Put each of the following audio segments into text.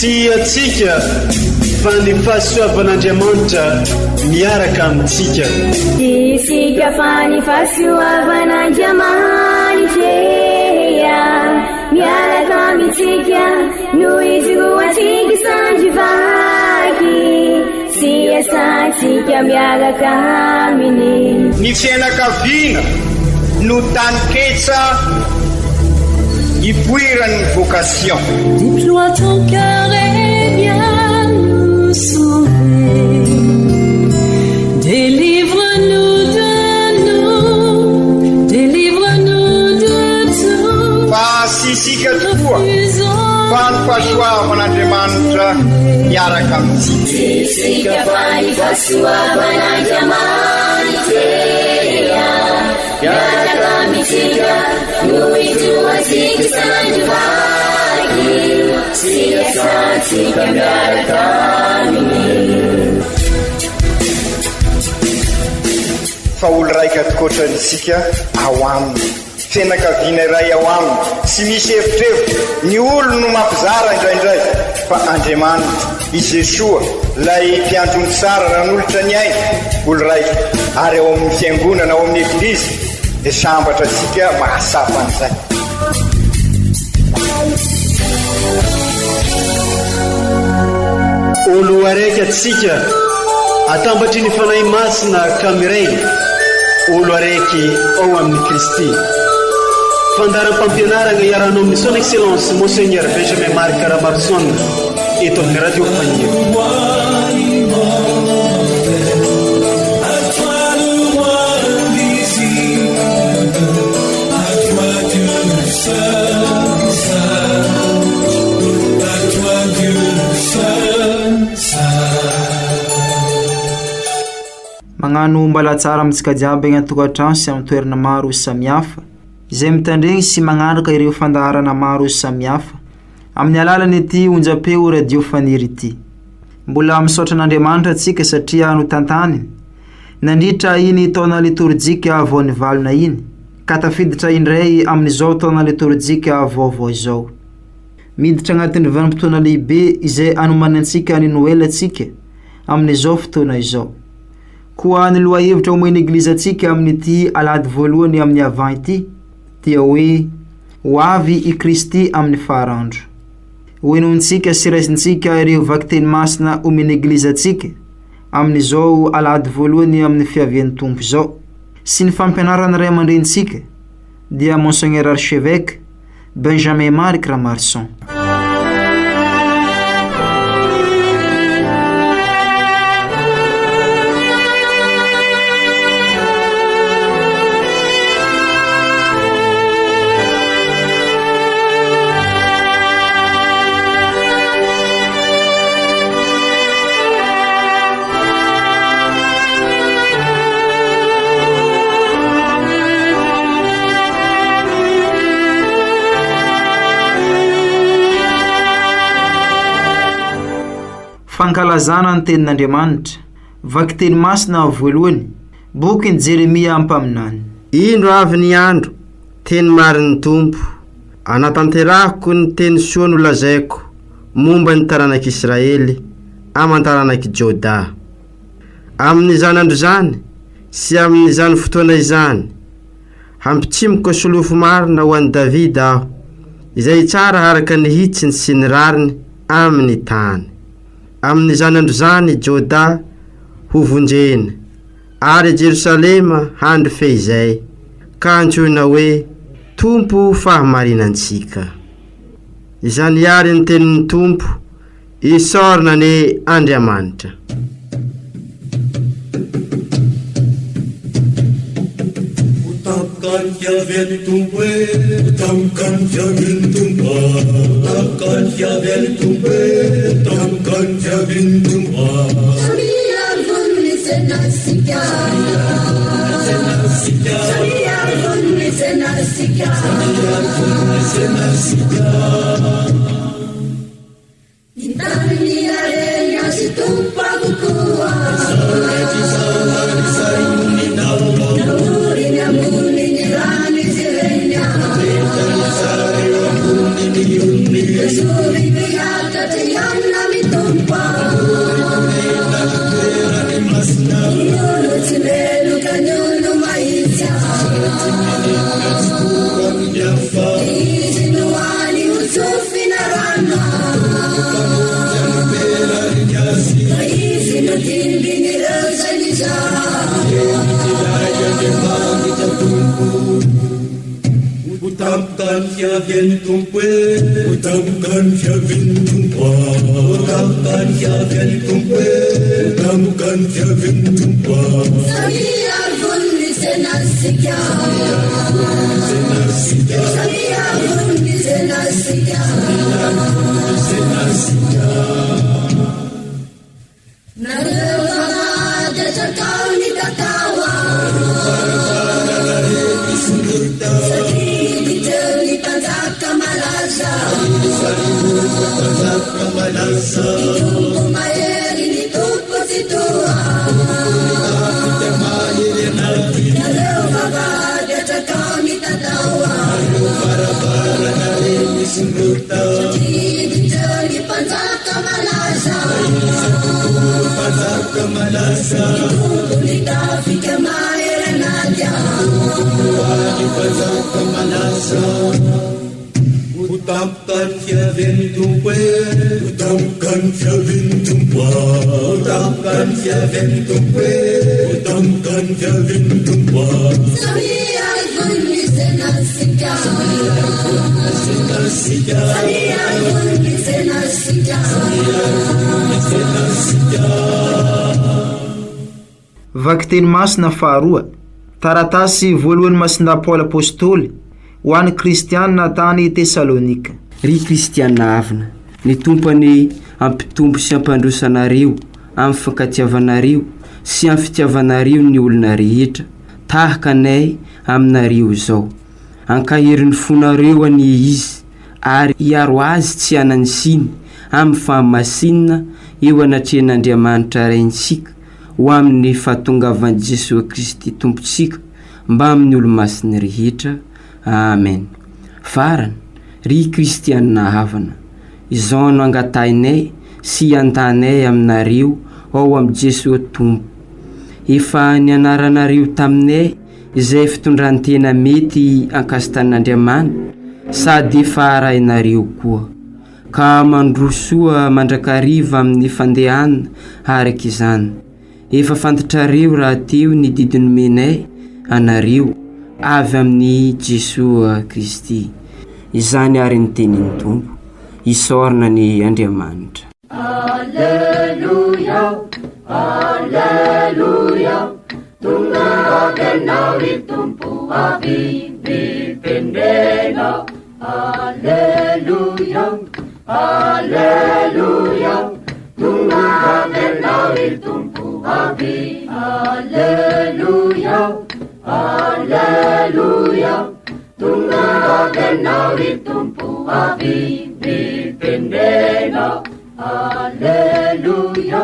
Tiatsika fa ny fahasoavan'Andriamanitra miaraka amintsika. Isika fa ny fahasoavan'Andriamanitra miaraka amintsika noho izy roantsika sandrivaky sy asantsika miaraka aminy. Ny fianakaviana no taniketsa ipoiran'ny vocation. Déploie ton cœur et viens nous sauver. Délivre-nous de tout. Fa sisika tokoa fa ny fahasoavan'Andriamanitra miaraka amintsika. Sisika fa ny fahasoavan'Andriamanitra miaraka amintsika noho izy roantsika sandrivaky sy asantsika miaraka aminy. Fa olo raika atikoatrantsika ao aminy, fianakaviana iray ao aminy, tsy misy evitrevitra. Ny olo no mampizara indraindray, fa Andriamanitra i Jesoa lay mpiandrony tsara ran'olotra ny aina, olo raika. Ary ao amin'ny fiangonana, ao amin'ny eglizy dia sambatra antsika mahasapa an'izay. Olo araiky atsika atambatry ny fanahy masina kamiray, olo araiky ao amin'ny Kristy. Fandaram-pampianarana iarana amin'ny son excellence Monseigneur Benjamin Marc Caramarson eto amin'ny radio Fania. Magnano mbala tsara amintsika jiaby agny an-tokantrano sy amin'ny toerana maro samihafa izay mitandregny sy magnaraka ireo fandaharana maro samihafa amin'ny alalany ity onjam-peo radio Faniry ity. Mbola misaotra an'Andriamanitra atsika satria no tantaniny nandritra iny taona liturjika voan'ny valona iny ka tafiditra indray amin'izao taona liturjika vaovao izao. Miditra agnatin'ny vanim-potoana lehibe izay anoman'ny antsika ny Noël atsika amin'izao fotoana izao. Koa ny loha-hevitra omen'ny eglizy atsika amin'ity alady voalohany amin'ny avant ity dia hoe ho avy i Kristy amin'ny faharandro. Hoenontsika sy raisintsika ireo vaky teny masina omen'ny eglizy atsika amin'izao alady voalohany amin'ny fiavian'ny tompo izao. Sy ny fampianarana ray aman-drenitsika dia Monseigneur Archevêque Benjamin Marc Caramarson. Fankalazana ny tenin'Andriamanitra, vaky teny masina voalohany, bokin'i Jeremia ampaminany. Indro avy ny andro, teny marin'ny Tompo, anatanterahako ny teny soa nolazaiko momba ny taranak'Israely aman-taranak'i Joda. Amin'izany andro zany sy amin'izany fotoana izany, hampitsimiko solofo marina ho an'i Davida aho, izay tsara araka ny hitsiny sy ny rariny amin'ny tany. Amin'izany andro zany Joda ho vonjena, ary Jerusalema handry fehizay, ka antsoina hoe Tompo fahamarinantsika. Izany ary ny tenin'ny Tompo, isorina ny Andriamanitra. Takkan javel tumpe, takkan javel tumpa, takkan javel tumpe, takkan javel tumpa. Samia bunni senasika, samia bunni senasika, samia bunni senasika. Intani arenya si tumpa kukua, sareji salari sayuni nauma. Suri beata te Utamkan fiavian tumpe, utamkan fiavian tumpa, utamkan fiavian tumpe, utamkan fiavian tumpa. Sabia vundi senasika, sabia vundi senasika, naleva jatakau ni tatawa. Utamkan fiavian tumpe, utamkan fiavian tumpa, utamkan fiavian tumpe, utamkan fiavian tumpa. Sabia vundi senasika, sabia vundi senasika. Vakiteny masina faharoa, taratasy voalohany masinda Paoly apôstôly ho an'ny kristianina tany Tesalonika. Ry kristianina avina, ny tompony ampitombo sy ampandrosanareo amin'ny fankatiavanareo sy amin'ny fitiavanareo ny olona rehetra, tahaka anay aminareo izao. Ankaherin'ny fonareo any izy ary hiaro azy tsy hanany siny amin'ny fahamasinina eo anatrehan'Andriamanitra raintsika ho amin'ny fahatongavan'i Jesosy Kristy tompontsika mba amin'ny olo-masiny rehetra. Amen. Farany, ry kristianina havana, izao no angatainay sy antanay aminareo ao amin'ny Jesosy tompo. Efa nianaranareo taminay izay fitondrantena mety ankasitan'Andriamanitra sady efa arahinareo koa. Ka mandrosoa mandrakariva amin'ny fandehana araka izany. Efa fantatrareo raha teo ny didiny menay anareo avy amin'ny Jesosy Kristy. Izany ary ny tenin'ny tompo, isaorana ny Andriamanitra. Alleluia, alleluia, tonga kenao ry tompo avy nipendena. Alleluia, alleluia, tonga kenao ry tompo avy. Alleluia, alleluia, tonga kenao ry tompo avy nipendena. Alleluia,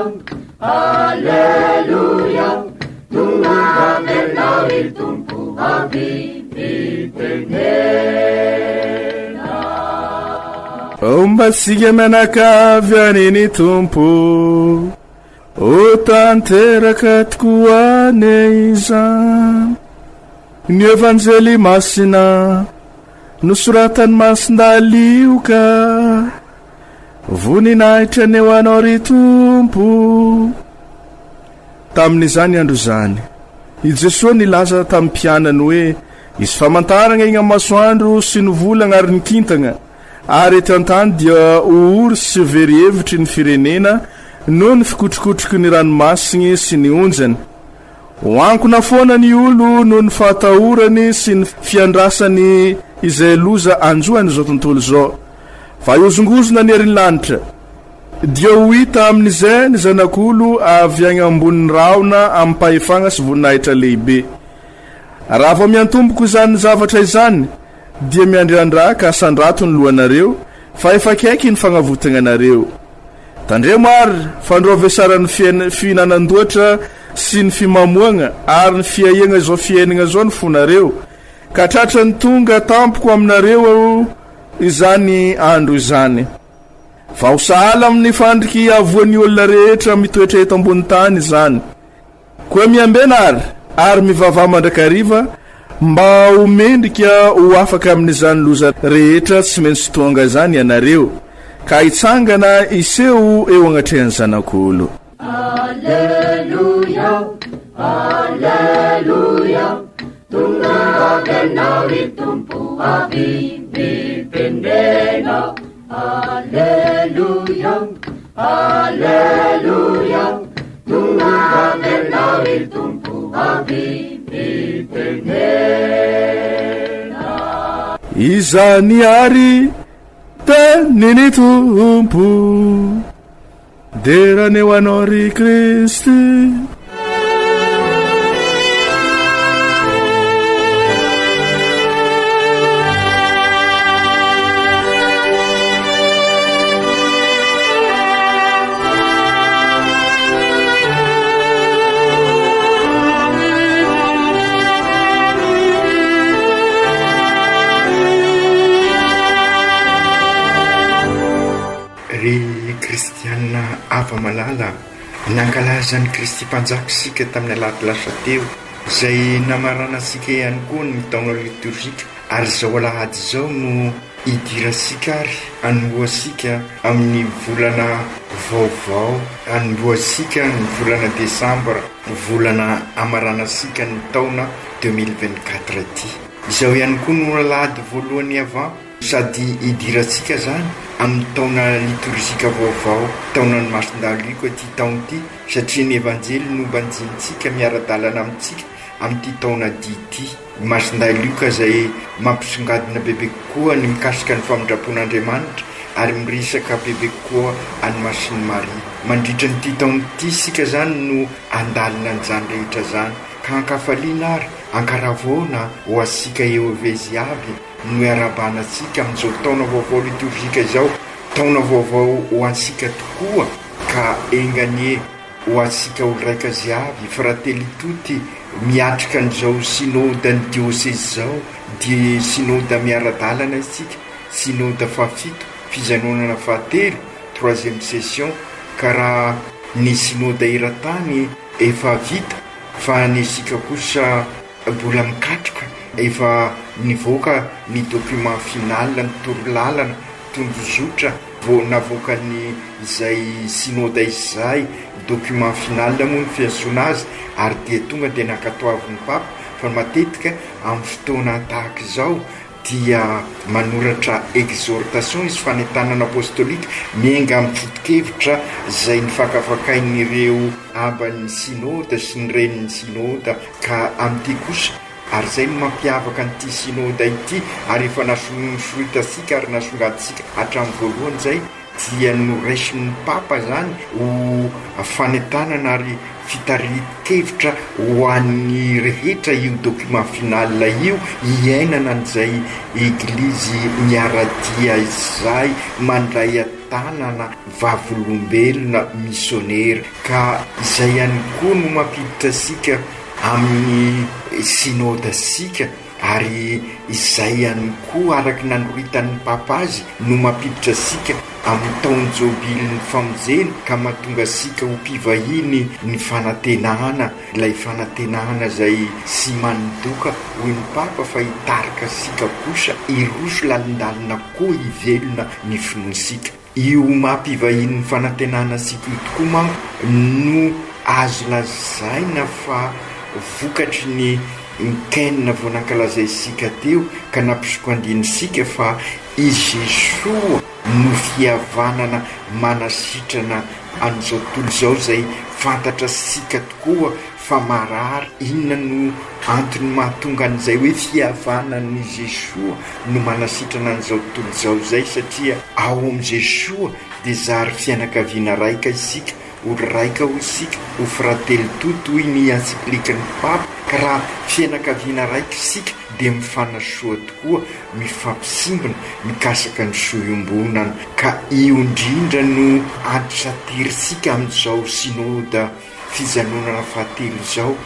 alleluia, tonga kenao ry tompo avy nipendena. Ombatsika mianakavy aniny tompo, o tanteraka tokoa ne izany. Ny evanjely masina nosoratany masindalioka, voninahitra ny ho anao ry tompo. Tamin'izany andro zany, i Jesosy nilaza tamin'ny mpianany hoe isy famantarana iny masoandro sy ny volana ary ny kintana, ary eto an-tany dia ory sy very-hevitry ny firenena noho ny fikotrokotroky ny ranomasiny sy ny onjany. Hoankona foana ny olo noho ny fahatahorany sy ny fiandrasany izay loza anjoany zao tontolo zao. Fa iozongozona ny herin'ny lanitra, dia ho hita amin'izay ny zanak'olo avy agny ambonin'ny raona amin'ny pahefagna sy voninahitra lehibe. Raha vao miantomboko izany zavatra izany, dia miandriandra ka sandrato ny lohanareo, fa efa kaiky ny fagnavotana anareo. Tandremo ary fandroavesara ny fihinanandoatra sy ny fimamoagna ary ny fiahiagna zao fiainagna zao ny fonareo, ka tratra ny tonga tampoko aminareo izany andro izany. Fa ho sahala amin'ny fandriky avoan'ny olona rehetra mitoetra eto ambony tany izany. Koa miambenary ary mivava mandrakariva mba ho mendrika ho afaka amin'izany loza rehetra tsy maintsy tonga izany ianareo, ka hitsangana iseho eo agnatrehan'ny zanak'olo. Alleluia, alleluia, tonga avenao ry tompo avy mitendrena. Alleluia, alleluia, tonga avenao ry tompo avy mitendrena. Izany ary teniny tompo deraneo anao ry Kristy. Kristianina ava malala nankalazany Kristy mpanjaka sika tamin'ny alahady lasa teo, izay namarana sika ihany koa ny taona liturgika. Ary zao alahady zao no idirasika ary anomboasika amin'ny volana vaovao, anomboasika ny volana desambra, volana amaranasika ny taona 2024 ty. Izao ihany koa no alahady voalohany avant sady idirasika zany amin'ny taona liturgika vaovao, taonany masindaliko ty taona ty, satria ny evanjely no banjintsika miara-dalana amintsika amin'ity taona dy ty. Masindaliko zay mampisongadina bebe koa ny mikasika ny famindrapon'Andriamanitra ary miresaka bebe koa any Masiny Maria. Mandritra nyty taona ty sika zany no andalina an'izany rehetra zany, ka ankafaliana ary ankaravona ho asika eo avezy avy no iarabanasika amin'izao taona vaovao liturgika izao, taona vaovao ho ansika tokoa, ka enganie ho ansika olo raika azy avy frately tuty miatrika an'izao synode ny diocèse zao, dia synode miara-dalana isika, synode fafito fijanonana fahatelo 3e session, ka raha ny synode eran-tany efa vita, fa ny sika kosa mbola mikatroka efa nivoaka ny document final ny torolalana tondrozotra vo navoaka ny izay synode izay document final moa ny fiantsoana azy, ary dia tonga dia nakatoavin'ny papa fa matetika amin'ny fotoana tahaka izao dia manoratra exhortation izy fanentanana apostolika miainga amin'ny foto-kevitra izay nifakafakain'ireo amban'ny synode sy ny renin'ny synode, ka amin'ity kosa ary zay no mampiavaka n'ity synode ity, ary efa nasoroitasika ary nasongaditsika hatramin'ny voalohany zay dia noraisiny papa zany ho fanentanana ary fitarit-kevitra ho an'ny rehetra io document final io iainana an'izay eglizy miaradia izay mandray atanana vavolombelona missionnaire, ka izay ihany koa no mampiditra asika amin'ny synode sika, ary izay ihany koa araky nanoritan'ny papa azy no mampiditra asika amin'ny taony jobily ny famonjena, ka mahatonga asika ho mpivahiny ny fanantenana, ilay fanantenana zay sy manidoka hoy ny papa fa hitarika asika kosa iroso lalindalina koa hivelona ny finoansika. Io mampivahiny ny fanantenana asika io tokoa manko no azo lazaina fa vokatry ny kenina vo nankalazay sika teo, ka nampisoko andinisika fa i Jesoa no fihavanana manasitrana an'izao tontolo zao zay fantatra sika tokoa fa marary. Inona no antony mahatonga an'izay hoe fihavanan'i Jesoa no manasitrana an'izao tontolo zao zay? Satria ao am' Jesoa dia zary fianakaviana raika isika, olo raika ho isika, ho frately toto hoy ny encyclique-ny papa, ka raha fianakaviana raika isika dia mifanasoa tokoa, mifampisimbona mikasaka ny soiombonana. Ka io indrindra no antisaterisika amin'izao synode fijanonana fahatelo izao,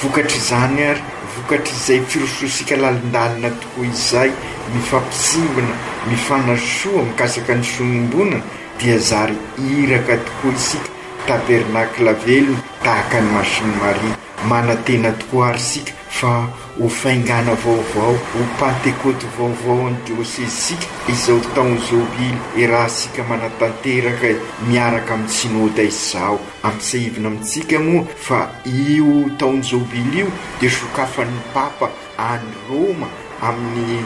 vokatry izany ary vokatry izay firososika lalindalina tokoa izay, mifampisimbona mifanasoa mikasaka ny soiombonana, dia zary iraka tokoa isika tabernakla velona tahaka ny Masiny Maria. manatena tokoa ary sika fa ho faingana vaovao ho pantekoty vaovao ny diosezysika izao taona jobily raha sika manatanteraka miaraka amin'ny synôda izao ampisahivina amintsika moa fa io taona jobily io dia sokafan'ny papa any Roma amin'ny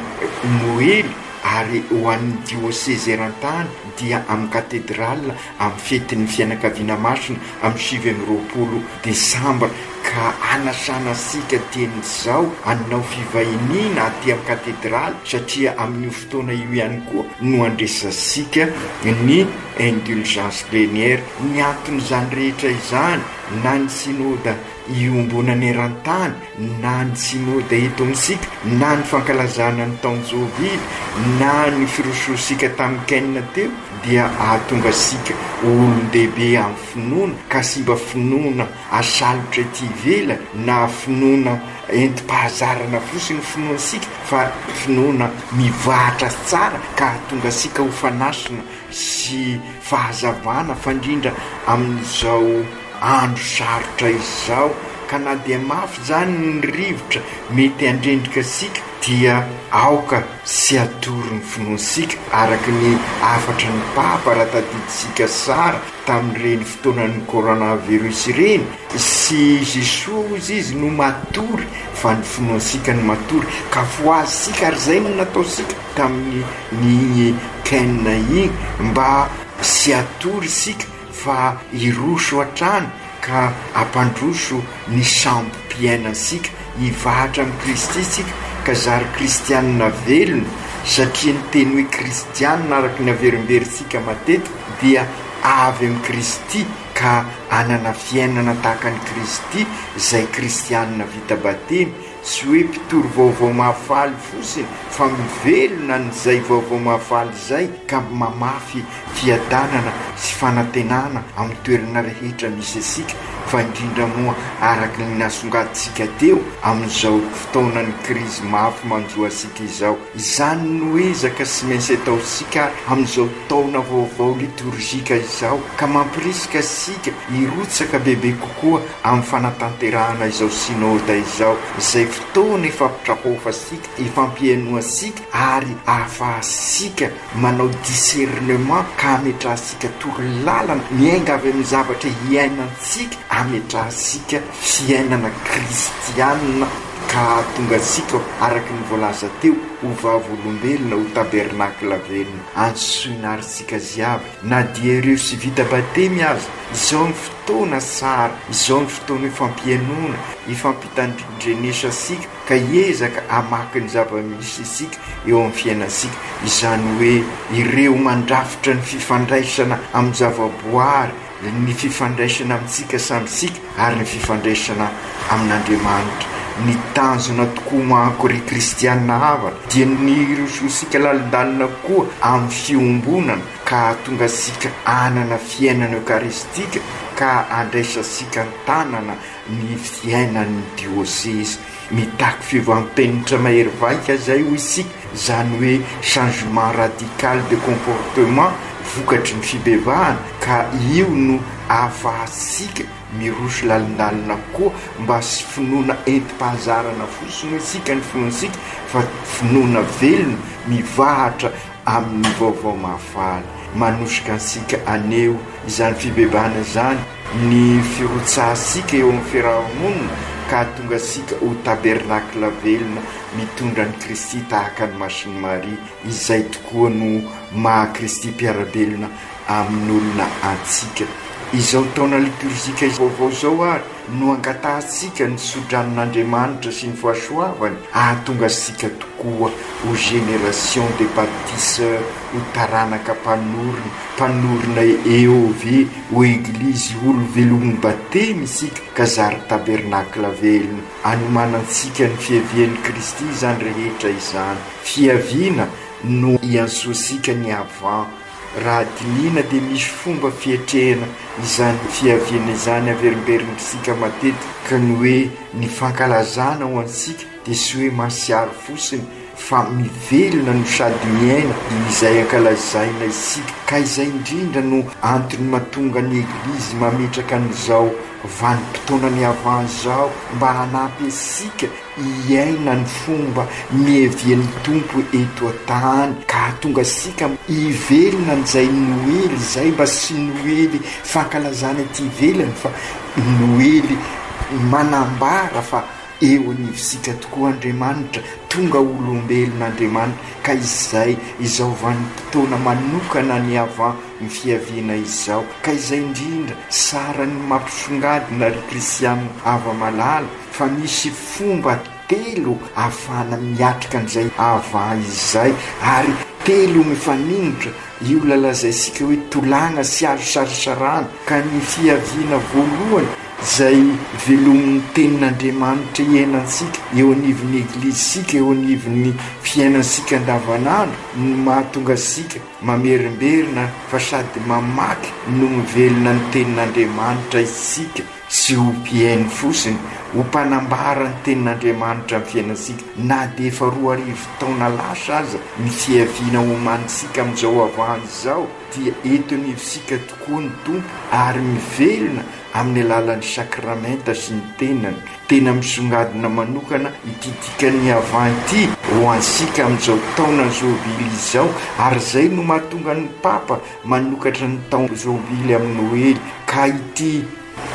Noely ary ho an'ny dioseze eran-tany dia amin'ny katedrala amin'ny fetin'ny fianakaviana masina amin'ny 7 Desambra ka anasana sika tenyzao anao fivahiniana aty amin'ny katedraly satria amin'ny fotoana io ihany koa no andresasika ny indulgence plénière. Ny anton'izany rehetra izany na ny synôda iombonany eran-tany na ny synôda eto amintsika na ny fankalazana ny taona jobily na ny firososika tamin'ny kenina teo dia ahatonga sika olon-dehibe amin'ny finoana ka sy mba finoana asalotra ety ivela na finoana enti-pahazarana fosiny finoansika fa finoana mivahatra tsara ka ahatonga sika ho fanasina sy fahazavana fandrindra amin'izao andro sarotra izao ka na dia mafy zany ny rivotra mety handrendrika sika dia aoka sy atory ny finoansika araka ny afatra ny papa raha tadidisika sara tamin'ireny fotoanan'ny coronavirus ireny sy Jesosy izy no matory fa ny finoansika ny matory ka foazysika ary zay no nataosika tamin'ny kenina iny mba sy atory sika fa iroso atrany ka ampandroso ny sambo-piainasika hivahatra amin'ny Kristy sika ka zary kristianina velona satria ny teny hoe kristianina araka ny averimberitsika matetika dia avy amin'ny Kristy ka anana fiainana tahaka ny Kristy zay kristianina vita batemy sy hoe mpitory vaovao mahafaly fosiny fa mivelona n'izay vaovao mahafaly zay ka mamafy fiadanana sy fanantenana amin'ny toerana rehetra misy asika fa indrindra moa araka ny nasongatsika teo amin'izao fotoanany krizy mafy manjoa asika izao izany no ezaka sy maintsy ataosika amin'izao taona vaovao liturgika izao ka mampirisika sika hirotsaka bebe kokoa amin'ny fanatanterahana izao synôda izao izay fotoana ifampitrahofa sika ifampiainoa sika ary ahafahasika manao discernement ka ametrahasika tory lalana miainga avy amin'ny zavatra hiainantsika ametrahasika fiainana kristianina ka tonga sika araka ny voalaza teo ho vavolombelona ho tabernakla velona ansoinarisika ziavy na dia ireo sy vita batemy azy izao ny fotoana sara izao ny fotoana ifampianona ifampitandrenesa sika ka hiezaka amaky ny zava-misy isika eo amin'ny fiainasika izany hoe ireo mandrafitra ny fifandraisana amin'ny zavaboary ny fifandraisana amintsika samysika ary ny fifandraisana amin'Andriamanitra ny tanjona tokoa manko ry kristianina hava dia ny rososika lalindalina koa amin'ny fiombonana ka tonga sika anana fiainana eukaristika ka andraisasika ny tanana ny fiainan'ny dioseze mitaky fivantenitra mahery vaika zay ho isika zany hoe changement radical de comportement vokatry ny fibevahana ka io no ahafahasika miroso lalindalina koa mba sy finoana enti-pahazarana fosiny sika ny finoansika fa finoana velona mivahatra amin'ny vaovao mahafaly manosika ansika aneo izany fibebahana zany ny firotsahasika eo amin'ny fiarahamonina ka tonga sika ho tabernakla velona mitondra ny Kristy tahaka ny Masiny Maria izay tokoa no maha Kristy mpiarabelona amin'ny olona antsika izao taona liturgika vaovao zao ary no angatahasika ny sodranon'Andriamanitra sy ny fahasoavany ahatonga sika tokoa ho génération de baptisseur ho taranaka mpanorina EOV ho eglizy olo velomny batemy isika ka zary tabernakla velona anomanantsika ny fiavian'ny Kristy izany rehetra izany fiaviana no iansosika ny avant raha dinina dia misy fomba fietrehana izany fiaviana izany averimberimitsika matetika ka ny hoe ny fankalazana ho antsika dia sy hoe masiary fosiny fa mivelona no sady miaina izay ankalazaina isika ka izay indrindra no antony mahatonga ny eglizy mametraka an'izao vanim-potoana ny avan'izao mba hanampy asika iaina ny fomba mihevian'ny tompo eto an-tany ka hatonga asika hivelona n'izay noely izay mba sy noely fankalazana ty ivelany fa noely manambara fa eo anivosika tokoa Andriamanitra tonga olombelon'Andriamanitra ka izay izao vanim-potoana manokana ny ava ny fiaviana izao ka izay indrindra sara ny mampisongadina ry kristianina ava malala fa misy fomba telo ahafahana miatrika an'izay ava izay ary telo mifaninitra io lalazaisika hoe tolagna sy azo sarasarana ka ny fiaviana voalohany zay velomin'ny tenin'Andriamanitra iainansika eo anivon'ny eglizysika eo anivon'ny fiainansika andavanandro no mahatonga asika mamerimberina fa sady mamaky no mivelona ny tenin'Andriamanitra isika sy ho mpiainy fosiny ho mpanambara ny tenin'Andriamanitra amin'ny fiainansika na dia efa 2 taona lasa aza ny fiaviana homanisika amin'izao avan'izao dia eto nivosika tokoa ny tompo ary mivelona amin'ny alalan'ny sakramenta sy ny tenany tena misongadina manokana ititika ny avanty ho ansika amin'izao taona ny zobily izao ary zay no mahatonga ny papa manokatra ny taona zobily amin'ny noely ka ity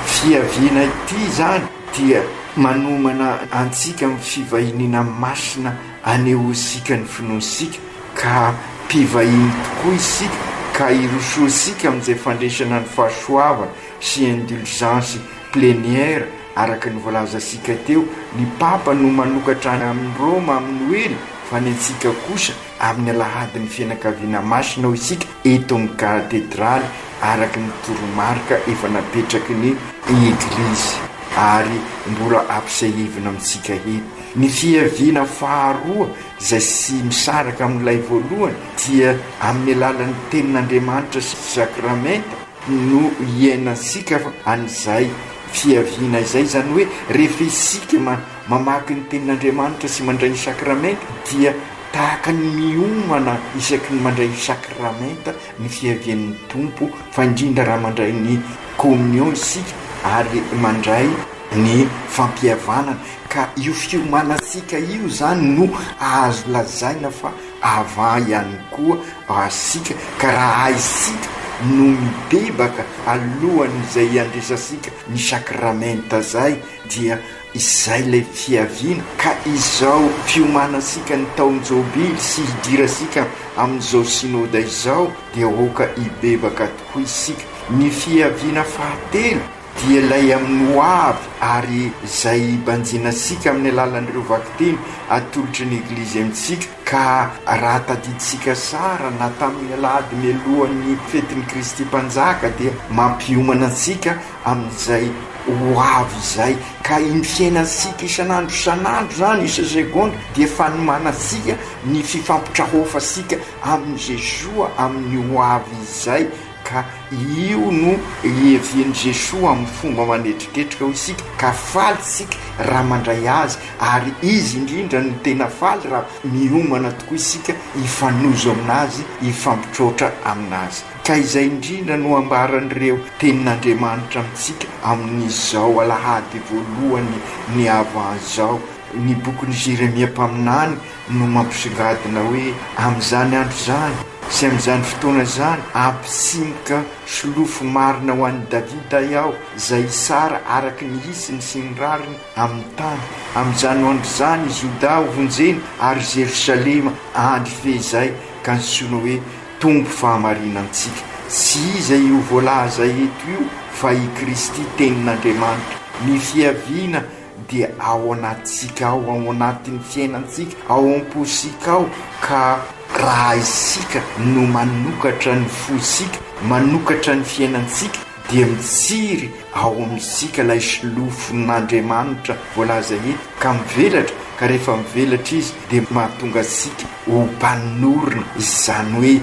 fiaviana ity zany dia manomana antsika amin'ny fivahinina masina anehoasika ny finoansika ka mpivahiny tokoa isika ka irosoasika amin'izay fandraisana ny fahasoavana sy indulgence plénière araka ny voalazasika teo ny papa no manokatra amin'ny Roma amin'ny noely fa ny antsika kosa amin'ny alahadin'ny fianakaviana masina ho isika eto amin'ny katedraly araka ny toromarika efa napetraky ny eglizy ary mbola ampisahivina amintsika eto ny fiaviana faharoa zay sy misaraka amin'ilay voalohany dia amin'ny alalan'ny tenin'Andriamanitra sy sakramenta no iainansika an'izay fiaviana izay zany hoe rehefa isika mamaky ny tenin'Andriamanitra sy mandray ny sakramenta dia tahaka ny miomana isaky ny mandray ny sakramenta ny fiavian'ny tompo fa indrindra raha mandray ny communion isika ary mandray ny fampihavanana ka io fiomanasika io zany no azo lazaina fa ava ihany koa asika ka raha isika no mibebaka alohan'izay andresasika ny sakramenta zay dia izay lay fiaviana ka izao fiomanasika ny taonjobily sy hidirasika amin'izao sinoda izao dia oka hibebaka tokoa isika ny fiaviana fahatelo dia lay amin'ny hoavy ary zay banjinasika amin'ny alalan'ireo vakiteny atolotry ny eglizy amintsika ka raha tadiditsika sara na tamin'ny alahady mialohan'ny fetin'ny Kristy mpanjaka dia mampiomana antsika amin'izay hoavy izay ka iny fiainansika isan'andro zany isa segonda dia fanomanasika ny fifampitrahofasika amin'ny Jesoa amin'ny hoavy izay ka io no hevian'i Jesoa amin'ny fomba manetriketrika ho isika ka faly isika raha mandray azy ary izy indrindra no tena faly raha miomana tokoa isika hifanozo aminazy hifampitrotra aminazy ka izay indrindra no ambaran'ireo tenin'Andriamanitra amintsika amin'izao alahady voalohany ny avan'izao ny bokin'i Jeremia mpaminany no mampisongadina hoe amin'izany andro zany sy amin'izany fotoana zany ampisimoka solofo marina ho an'i Davida iaho zay sara araky ny isiny sy ny rariny amin'ny tany amin'izany andro zany Joda ho vonjena ary Jerosalema andry fehizay ka nitsoina hoe tombo fahamarinantsika sy iza io voalaza eto io fa i Kristy tenin'Andriamanitra ny fiaviana dia ao anatsika ao anatin'ny fiainantsika ao am-posika ao ka raha isika no manokatra ny fosika manokatra ny fiainantsika dia mitsiry ao amintsika lay solofon'Andriamanitra voalaza eto ka mivelatra ka rehefa mivelatra izy dia mahatonga asika ho mpanorona izany hoe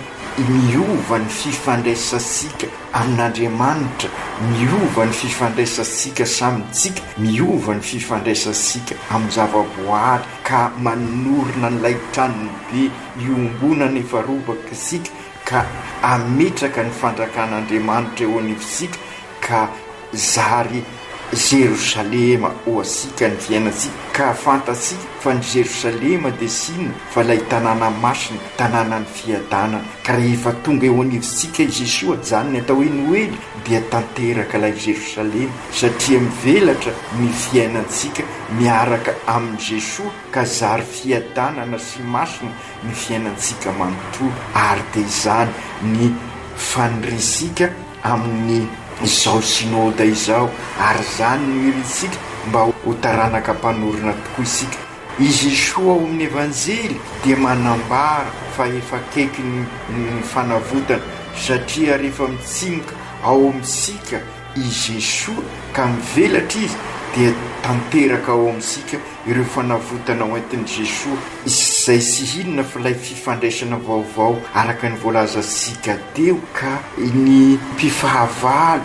miova ny fifandraisasika amin'Andriamanitra miova ny fifandraisantsika samitsika, miova ny fifandraisantsika amin'ny zavaboary ka manorina n'ilay tranony be iombonana efa robaka isika ka ametraka ny fandrakan'Andriamanitra eo anivosika ka zary Jerosalema ho asika ny fiainantsika ka fantasika fa ny Jerosalema dia sinona fa ilay tanàna masina, tanàna ny fiadanana ka rehefa tonga eo anivosika i Jesoa zany ny atao hoe Noely dia tanteraka ilay Jerosalema satria mivelatra ny fiainantsika miaraka amin'ny Jesoa ka zary fiadanana sy masina ny fiainantsika manontolo ary dia izany ny fanirisika amin'ny izao synôda izao ary zany no irisika mba ho taranaka mpanorina tokoa isika. I Jesoa ao amin'ny evanjely dia manambara fa efa akaiky ny fanavotana satria rehefa mitsinga ao amintsika i Jesoa ka mivelatra izy dia tanteraka ao amintsika ireo fanavotana ho entin'i Jesoa izay sy hinona fa ilay fifandraisana vaovao araka ny voalazantsika teo ka ny mpifahavalo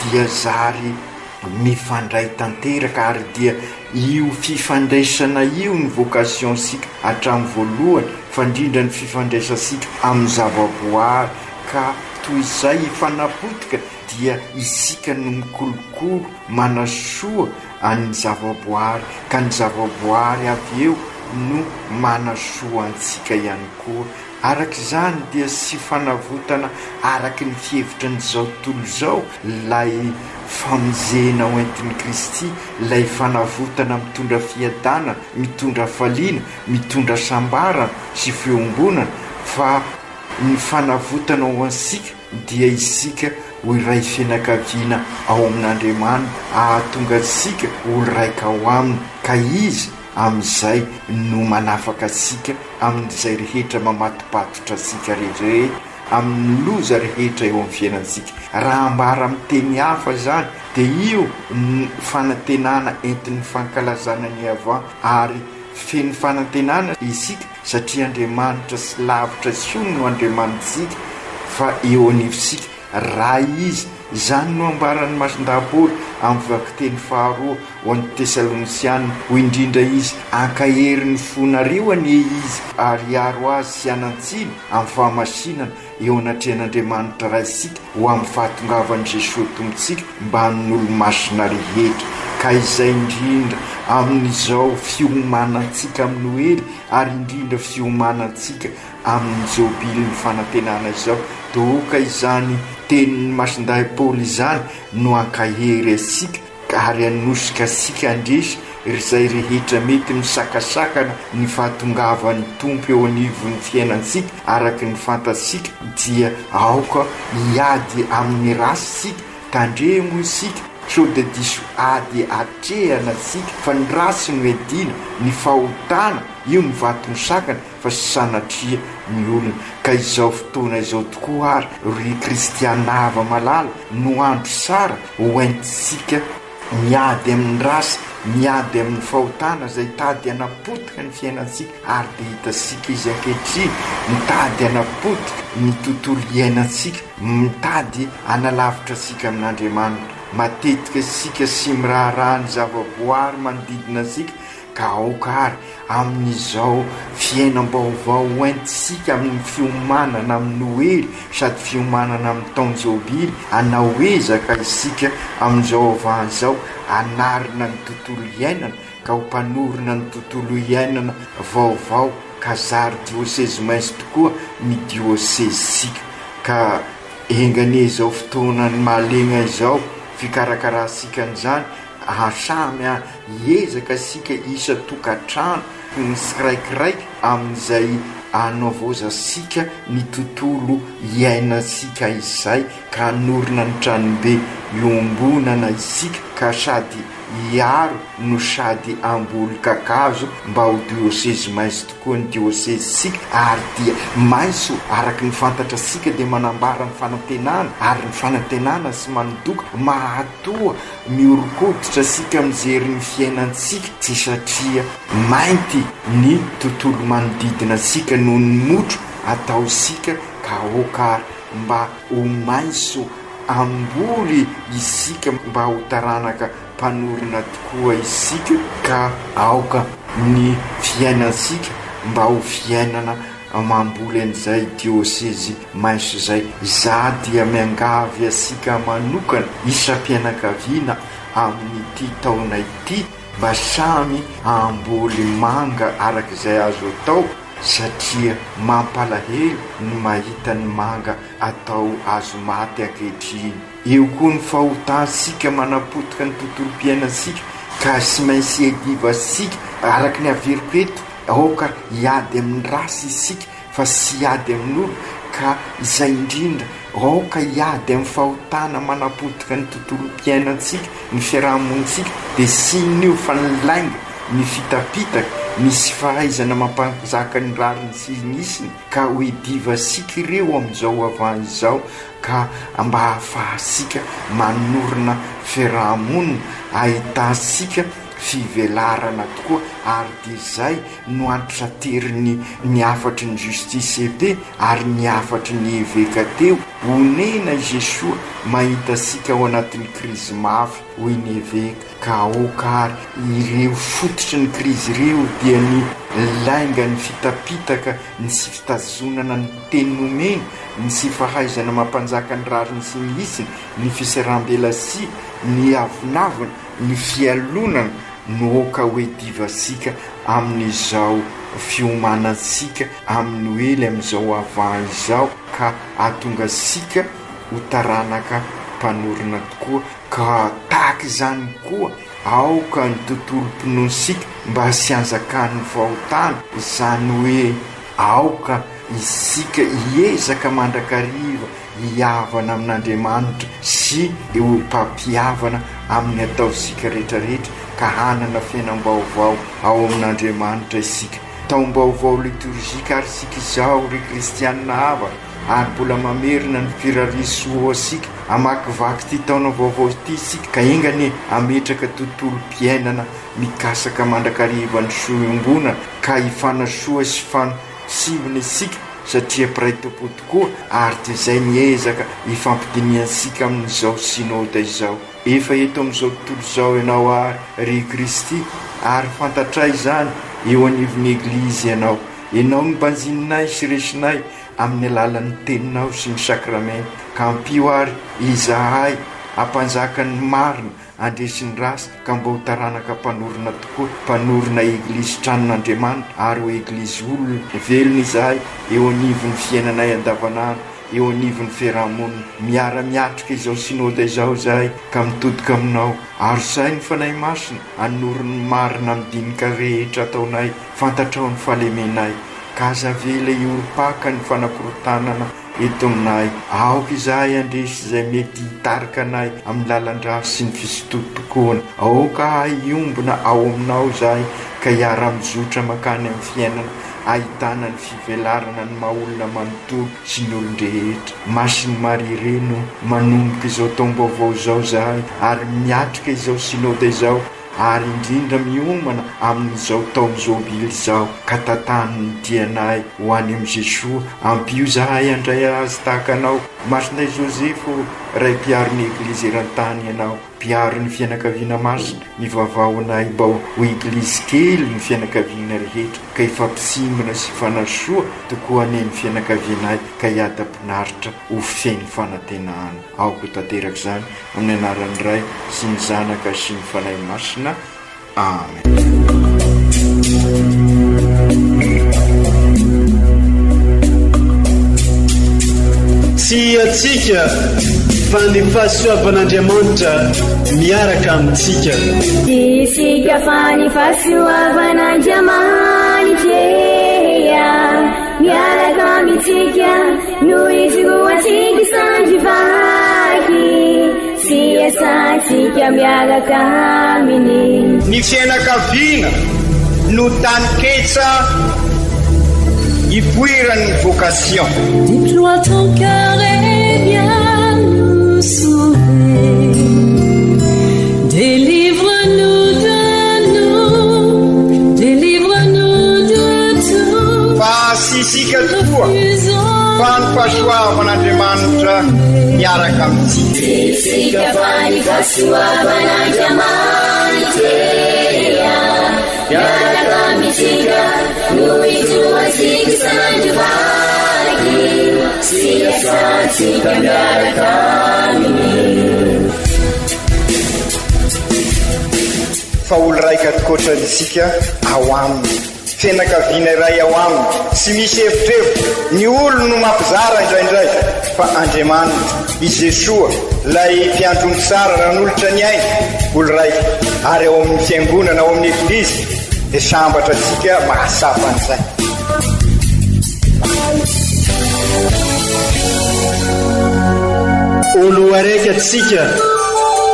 dia zary mifandray tanteraka ary dia io fifandraisana io ny vocationtsika hatramin'ny voalohany fa indrindra ny fifandraisantsika amin'ny zavaboary ka toy izay fanapotika dia isika no mikolokolo manasoa any zavaboary ka ny zavaboary avy eo no manasoa antsika ihany koa. Arak'izany dia sy fanavotana araky ny fihevitra n'izao tontolo izao lay famonjena ho entin'i Kristy, lay fanavotana mitondra fiadanana, mitondra faliana, mitondra sambarana sy fiombonana fa ny fanavotana ho ansika dia isika ho iray fianakaviana ao amin'Andriamanitra ahatonga antsika ho raika ao aminy ka izy amin'izay no manafaka asika amin'izay rehetra mamatopatotra asika rehetra amin'ny loza rehetra eo amin'ny fiainantsika. Raha ambara amin'ny teny hafa zany dia io fanantenana entin'ny fankalazana ny avant ary feno fanantenana isika satria Andriamanitra sy lavitra siony no Andriamanitsika fa eo anivosika raha izy zany no ambaran'ny masindahy-Paoly amin'ny vakiteny faharoa ho an'ny Tesalonisianina ho indrindra izy ankahery ny fonarihoany izy ariaro azy sy anantsiny amin'ny fahamasinana eo anatrehan'Andriamanitra raha isika ho amin'ny fahatongavan'i Jesosy tompontsika mba han'olo masina rehetra ka izay indrindra amin'izao fiomanantsika amin'ny Noely ary indrindra fiomanantsika amin'ny jobily ny fanantenana izao toka izany tenin'ny masindahy-Paoly izany no ankahery asika ary anosika asika andresy izay rehetra mety misakasakana ny fahatongavan'ny tompo eo anivon'ny fiainantsika araky ny fantasika dia aoka hiady amin'ny rasysika tandremo isika so dia diso ady atrehana asika fa ny rasy no edina ny fahotana io ny vato-misakana fa sy sanatria ny olona ka izao fotoana izao tokoa ary ry kristianava malala no andro sara ho entisika miady amin'ny rasy miady amin'ny fahotana izay tady hanapotika ny fiainantsika ary dia hitasika izy ankehitriny mitady hanapotika ny tontolo iainantsika mitady hanalavitra asika amin'Andriamanitra matetika isika sy miraharahany zavaboary manodidina asika ka aoka ary amin'izao fiainam-baovao hoentisika amin'ny fiomanana amin'ny Noely sady fiomanana amin'ny taona jobily hanao ezaka isika amin'izao avany izao hanarina ny tontolo iainana ka ho mpanorina ny tontolo iainana vaovao ka zary dioseze mainsy tokoa ny diosezesika ka engane izao fotoana ny mahalegna izao fikarakarasika an'izany samy hiezaka asika isa tokantrano ny siraikiraiky amin'izay hanaovozasika ny tontolo iainasika izay ka hanorina ny tranombe iombonana isika ka sady hiaro no sady ambolo kakazo mba ho dioseze mainsy tokoa ny diosezesika ary dia mainso araky ny fantatra asika dia manambara ny fanantenana ary ny fanantenana sy manodoka mahatoa miorokoditra asika mijery ny fiainantsika tsy satria mainty ny tontolo manodidina asika noho ny motro atao sika ka okary mba ho mainso amboly isika mba ho taranaka mpanorona tokoa isika ka aoka ny fiainansika mba ho fiainana mamboly an'izay diosezi maiso zay. Za dia miangavy asika manokana isam-pianakaviana amin'ity taona ity mba samy amboly manga arak'izay azo atao, satria mampalahelo ny mahita ny manga atao azo maty ankehitriny. Eo koa ny fahotansika manapotika ny tontolo-piainasika ka sy mainsy edivasika araky ny averiko eto aoka hiady amin'ny rasy isika fa sy hiady amin'olo, ka izay indrindra aoka hiady amin'ny fahotana manapotika ny tontolo-piainatsika, ny fiarahamonitsika, dia sin'io fa nilainga ny fitapitaka misy fahaizana mampanjaka ny rariny sy nisiny ka ho edivasika ireo amin'izao avany izao, ka mba hahafahasika manorona fiarahamonina ahitasika fivelarana tokoa. Ary dia izay no antrateriny ny afatry ny justice ep ary ny afatry ny eveka teo honena Jesoa mahita sika ao anatin'ny krizy mafy hoy ny eveka, ka aoka ary ireo fototry ny krizy ireo dia ny lainga ny fitapitaka ny sy fitazonana ny teny nomeny, ny sy fahaizana mampanjaka ny rariny sy ny isiny, ny fisaram-belasi, ny avinavina, ny fialonana no ka hoe divasika amin'izao fiomanasika amin'ny oely amin'izao avany izao, ka atonga sika ho taranaka mpanorona tokoa. Ka tahaka izany koa aoka ny tontolo-pinonosika mba sy anjakan'ny fahotana, izany hoe aoka isika hiezaka mandrakariva hiavana amin'Andriamanitra sy eo mpampiavana amin'ny ataosika rehetrarehetra, ka hanana fiainam-baovao ao amin'Andriamanitra isika. Taom-baovao liturgika ary sika izao ry kristianina hava, ary mbola mamerina ny firarisoa asika amakivaky ty taona vaovao ity isika, ka engany ametraka tontolo-piainana mikasaka mandrakariva ny soembonana, ka hifanasoa sy fanosivana isika satria piray tompo tokoa. Ary dia izay niezaka hifampidiniansika amin'izao sinôda izao. Efa eto amin'izao tontolo izao ianao ary ry Kristy, ary fantatray izany eo anivon'ny eglizy ianao ny banjininay sy resinay amin'ny alalan'ny teninao sy ny sakramento, ka ampio ary izahay ampanjaka ny marina andresiny rasy, ka mba ho taranaka mpanorona tokoa, mpanorona eglizy tranon'Andriamanitra ary ho eglizy olona velona izahay eo anivon'ny fiainanay andavanandro, eo anivon'ny fiarahamonina. Miara-miatrika izao sinôda izao zahay ka mitodika aminao, ary zay ny fanahy masina anoron'ny marina midinika rehetra ataonay, fantatrao ny fahalemenay, ka azavela ioropaka ny fanakorotanana eto aminay. Aoka izahay andresy izay mety hitarika anay amin'ny lalan-drasy sy ny fisototokoana. Aoka hiombona ao aminao zahay, ka hiara-mizotra makany amin'ny fiainana, ahitana ny fivelarana ny maha-olona manontolo sy ny olon-drehetra. Masiny Maria reno manomboka izao taom-baovao izao zahay, ary miatrika izao sinôda izao, ary indrindra miomana amin'izao taom-jobily izao, ka tatany ny dianay ho any amin'i Jesoa. Ampio zahay andray azy tahaka anao, masinay Josefo ray mpiaro-ny eglizy eran-tany ianao, mpiaro ny fianakaviana masina, mivavao anay mba ho eglizy kely ny fianakaviana rehetra, ka ifampisimana sy fanasoa tokoa aneny fianakavianay, ka hiada-pinaritra ho feny fanantenana. Aoko tanteraka izany amin'ny anaran'ny Ray sy ny Zanaka sy ny Fanahy Masina. Amen. Tsy atsika fa ny fahasoavan'Andriamanitra miaraka amintsika. Isika fa ny fahasoavan'Andriamanitra miaraka amintsika, noho izy roantsika sandrivaky, sy asantsika miaraka aminy. Ny fianakaviana no taniketsa ipoiran'ny vocation. Déploie ton cœur et viens nous sauver. Délivre-nous de nous, délivre-nous de tout. Fa sisika tokoa fa ny fahasoavan'andriamanitra miaraka amintsika fa ny fahasoavan'andriamanitra miaraka amintsika no ijoatsika isanandrovaky siasatsika miaraka aminy fa olo raika tokoatran'isika ao aminy fianakaviana iray ao aminy tsy misy hevitrevitra ny olo no mampizara indraindray fa Andriamanitra i Jesoa lay mpiandrony tsara ranolotra ny aina olo raika ary ao amin'ny fiangonana ao amin'ny eglizy dia sambatra antsika mahasafan'izay olo araiky atsika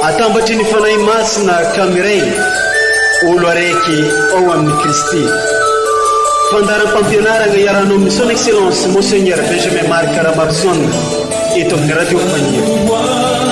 atambatry ny fanahy masina kamiray olo araiky ao amin'ny Kristy fandaram-pampianarana iaranao amin'ny son excellence monseigneur Benjamin Marc Ramaksona eto amin'ny radio Fania